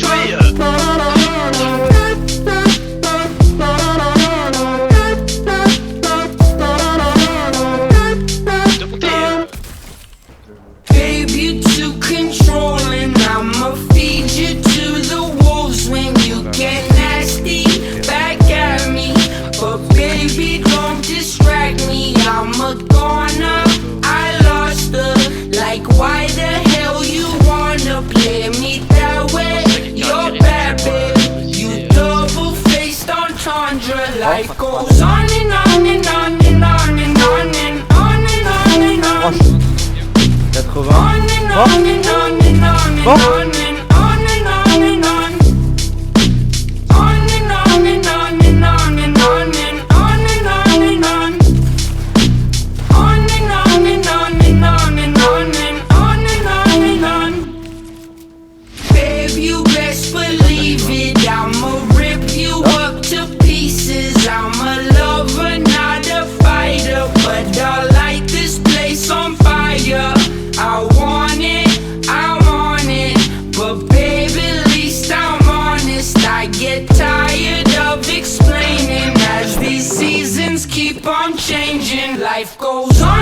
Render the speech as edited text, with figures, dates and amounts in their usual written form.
شوية. Babe, you too controlling. I'ma feed you to the wolves when you get nasty back at me. But baby, don't distract me. I'm a goner. I lost her. Like, why the hell you wanna play me that way? You're bad, babe. You double-faced entendre. Life goes on and on and on and on and on and on and on and on. 80. On and on and on and on and on and on and on and on. On and on and on and on and on and on and on and on. On and on and on and on and on and on and on and on. Babe, you best believe it. I'ma rip you up to pieces. I'm a lover, not a fighter, but I light this place on fire. I want it, I'm on it, but baby, at least I'm honest. I get tired of explaining as these seasons keep on changing. Life goes on